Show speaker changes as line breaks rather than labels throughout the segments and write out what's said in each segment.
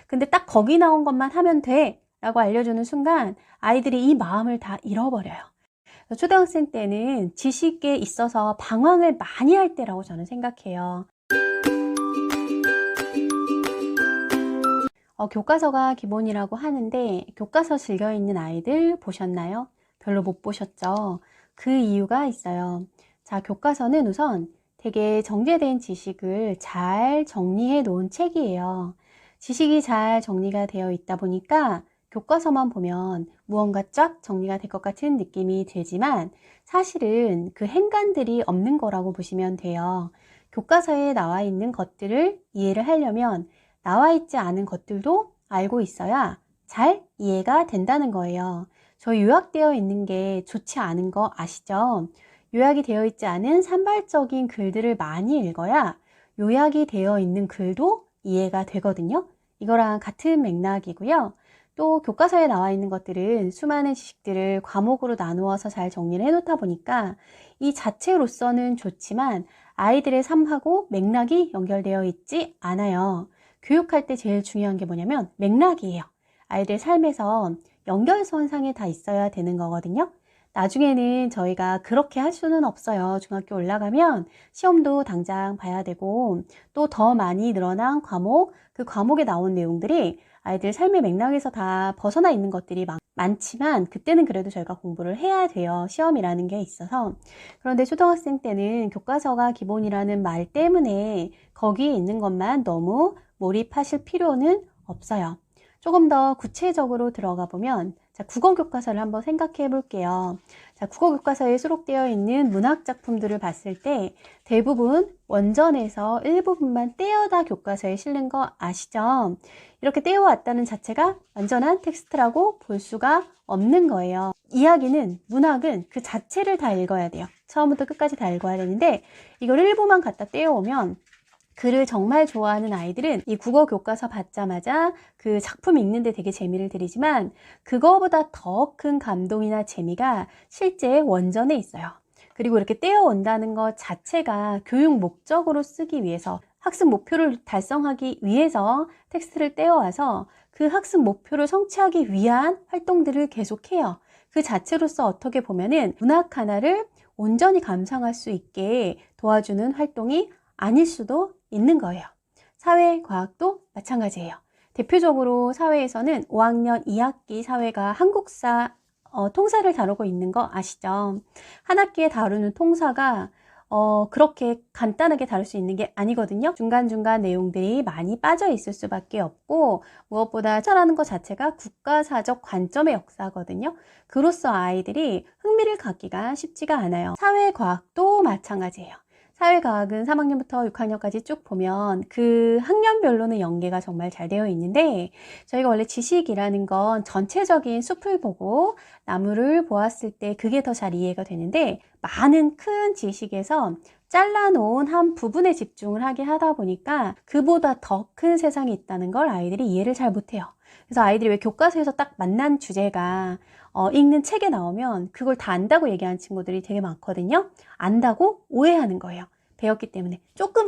근데 딱 거기 나온 것만 하면 돼 라고 알려주는 순간 아이들이 이 마음을 다 잃어버려요. 초등학생 때는 지식에 있어서 방황을 많이 할 때라고 저는 생각해요. 교과서가 기본이라고 하는데 교과서 즐겨 읽는 아이들 보셨나요? 별로 못 보셨죠? 그 이유가 있어요. 자, 교과서는 우선 되게 정제된 지식을 잘 정리해 놓은 책이에요. 지식이 잘 정리가 되어 있다 보니까 교과서만 보면 무언가 쫙 정리가 될 것 같은 느낌이 들지만 사실은 그 행간들이 없는 거라고 보시면 돼요. 교과서에 나와 있는 것들을 이해를 하려면 나와 있지 않은 것들도 알고 있어야 잘 이해가 된다는 거예요. 저 요약되어 있는 게 좋지 않은 거 아시죠? 요약이 되어 있지 않은 산발적인 글들을 많이 읽어야 요약이 되어 있는 글도 이해가 되거든요. 이거랑 같은 맥락이고요. 또 교과서에 나와 있는 것들은 수많은 지식들을 과목으로 나누어서 잘 정리를 해놓다 보니까 이 자체로서는 좋지만 아이들의 삶하고 맥락이 연결되어 있지 않아요. 교육할 때 제일 중요한 게 뭐냐면 맥락이에요. 아이들 삶에서 연결선상에 다 있어야 되는 거거든요. 나중에는 저희가 그렇게 할 수는 없어요. 중학교 올라가면 시험도 당장 봐야 되고 또 더 많이 늘어난 과목, 그 과목에 나온 내용들이 아이들 삶의 맥락에서 다 벗어나 있는 것들이 많지만 그때는 그래도 저희가 공부를 해야 돼요. 시험이라는 게 있어서. 그런데 초등학생 때는 교과서가 기본이라는 말 때문에 거기에 있는 것만 너무 몰입하실 필요는 없어요. 조금 더 구체적으로 들어가 보면 자, 국어 교과서를 한번 생각해 볼게요. 자, 국어 교과서에 수록되어 있는 문학 작품들을 봤을 때 대부분 원전에서 일부분만 떼어다 교과서에 실는 거 아시죠? 이렇게 떼어왔다는 자체가 완전한 텍스트라고 볼 수가 없는 거예요. 이야기는, 문학은 그 자체를 다 읽어야 돼요. 처음부터 끝까지 다 읽어야 되는데 이걸 일부만 갖다 떼어오면 글을 정말 좋아하는 아이들은 이 국어 교과서 받자마자 그 작품 읽는데 되게 재미를 들이지만 그거보다 더 큰 감동이나 재미가 실제 원전에 있어요. 그리고 이렇게 떼어온다는 것 자체가 교육 목적으로 쓰기 위해서 학습 목표를 달성하기 위해서 텍스트를 떼어와서 그 학습 목표를 성취하기 위한 활동들을 계속해요. 그 자체로서 어떻게 보면은 문학 하나를 온전히 감상할 수 있게 도와주는 활동이 아닐 수도 있는 거예요. 사회과학도 마찬가지예요. 대표적으로 사회에서는 5학년 2학기 사회가 한국사 통사를 다루고 있는 거 아시죠? 한 학기에 다루는 통사가 그렇게 간단하게 다룰 수 있는 게 아니거든요. 중간중간 내용들이 많이 빠져 있을 수밖에 없고 무엇보다 통사라는 것 자체가 국가사적 관점의 역사거든요. 그로써 아이들이 흥미를 갖기가 쉽지가 않아요. 사회과학도 마찬가지예요. 사회과학은 3학년부터 6학년까지 쭉 보면 그 학년별로는 연계가 정말 잘 되어 있는데 저희가 원래 지식이라는 건 전체적인 숲을 보고 나무를 보았을 때 그게 더 잘 이해가 되는데 많은 큰 지식에서 잘라놓은 한 부분에 집중을 하게 하다 보니까 그보다 더 큰 세상이 있다는 걸 아이들이 이해를 잘 못해요. 그래서 아이들이 왜 교과서에서 딱 만난 주제가 읽는 책에 나오면 그걸 다 안다고 얘기하는 친구들이 되게 많거든요. 안다고 오해하는 거예요. 배웠기 때문에.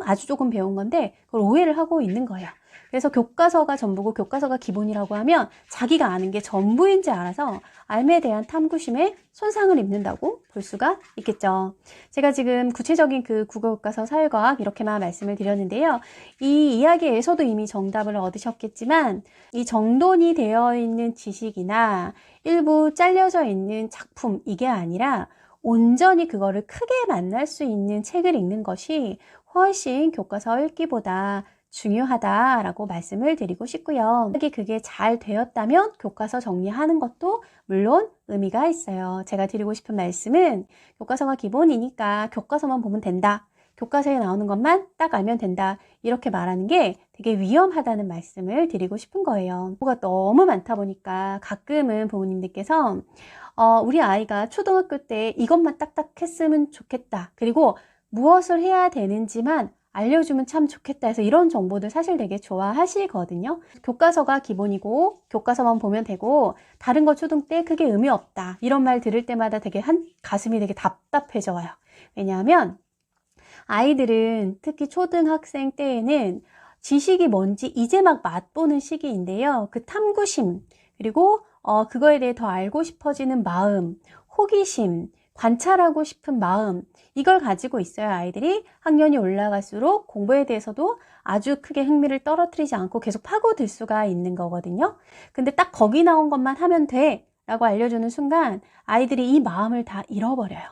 아주 조금 배운 건데 그걸 오해를 하고 있는 거예요. 그래서 교과서가 전부고 교과서가 기본이라고 하면 자기가 아는 게 전부인지 알아서 알에 대한 탐구심에 손상을 입는다고 볼 수가 있겠죠. 제가 지금 구체적인 그 국어교과서 사회과학 이렇게만 말씀을 드렸는데요. 이 이야기에서도 이미 정답을 얻으셨겠지만 이 정돈이 되어 있는 지식이나 일부 잘려져 있는 작품 이게 아니라 온전히 그거를 크게 만날 수 있는 책을 읽는 것이 훨씬 교과서 읽기보다 중요하다라고 말씀을 드리고 싶고요. 그게 잘 되었다면 교과서 정리하는 것도 물론 의미가 있어요. 제가 드리고 싶은 말씀은 교과서가 기본이니까 교과서만 보면 된다. 교과서에 나오는 것만 딱 알면 된다. 이렇게 말하는 게 되게 위험하다는 말씀을 드리고 싶은 거예요. 뭐가 너무 많다 보니까 가끔은 부모님들께서 우리 아이가 초등학교 때 이것만 딱딱 했으면 좋겠다. 그리고 무엇을 해야 되는지만 알려주면 참 좋겠다 해서 이런 정보들 사실 되게 좋아하시거든요. 교과서가 기본이고 교과서만 보면 되고 다른 거 초등 때 그게 의미 없다. 이런 말 들을 때마다 되게 가슴이 되게 답답해져요. 왜냐하면 아이들은 특히 초등학생 때에는 지식이 뭔지 이제 막 맛보는 시기인데요. 그 탐구심, 그리고 그거에 대해 더 알고 싶어지는 마음, 호기심, 관찰하고 싶은 마음, 이걸 가지고 있어야 아이들이 학년이 올라갈수록 공부에 대해서도 아주 크게 흥미를 떨어뜨리지 않고 계속 파고들 수가 있는 거거든요. 근데 딱 거기 나온 것만 하면 돼 라고 알려주는 순간 아이들이 이 마음을 다 잃어버려요.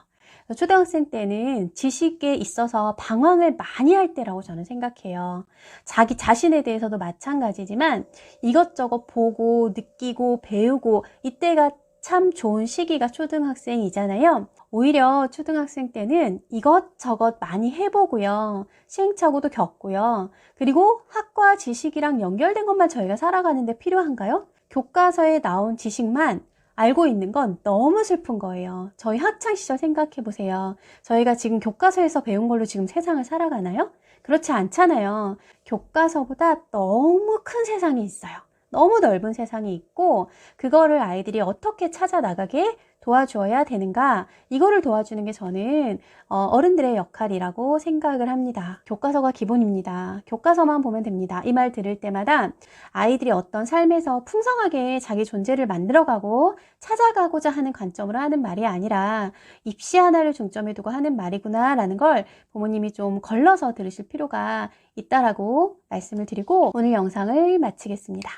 초등학생 때는 지식에 있어서 방황을 많이 할 때라고 저는 생각해요. 자기 자신에 대해서도 마찬가지지만 이것저것 보고 느끼고 배우고 이때가 참 좋은 시기가 초등학생이잖아요. 오히려 초등학생 때는 이것저것 많이 해보고요. 시행착오도 겪고요. 그리고 학과 지식이랑 연결된 것만 저희가 살아가는데 필요한가요? 교과서에 나온 지식만 알고 있는 건 너무 슬픈 거예요. 저희 학창시절 생각해 보세요. 저희가 지금 교과서에서 배운 걸로 지금 세상을 살아가나요? 그렇지 않잖아요. 교과서보다 너무 큰 세상이 있어요. 너무 넓은 세상이 있고 그거를 아이들이 어떻게 찾아 나가게 도와주어야 되는가, 이거를 도와주는 게 저는 어른들의 역할이라고 생각을 합니다. 교과서가 기본입니다. 교과서만 보면 됩니다. 이 말 들을 때마다 아이들이 어떤 삶에서 풍성하게 자기 존재를 만들어가고 찾아가고자 하는 관점으로 하는 말이 아니라 입시 하나를 중점에 두고 하는 말이구나 라는 걸 부모님이 좀 걸러서 들으실 필요가 있다라고 말씀을 드리고 오늘 영상을 마치겠습니다.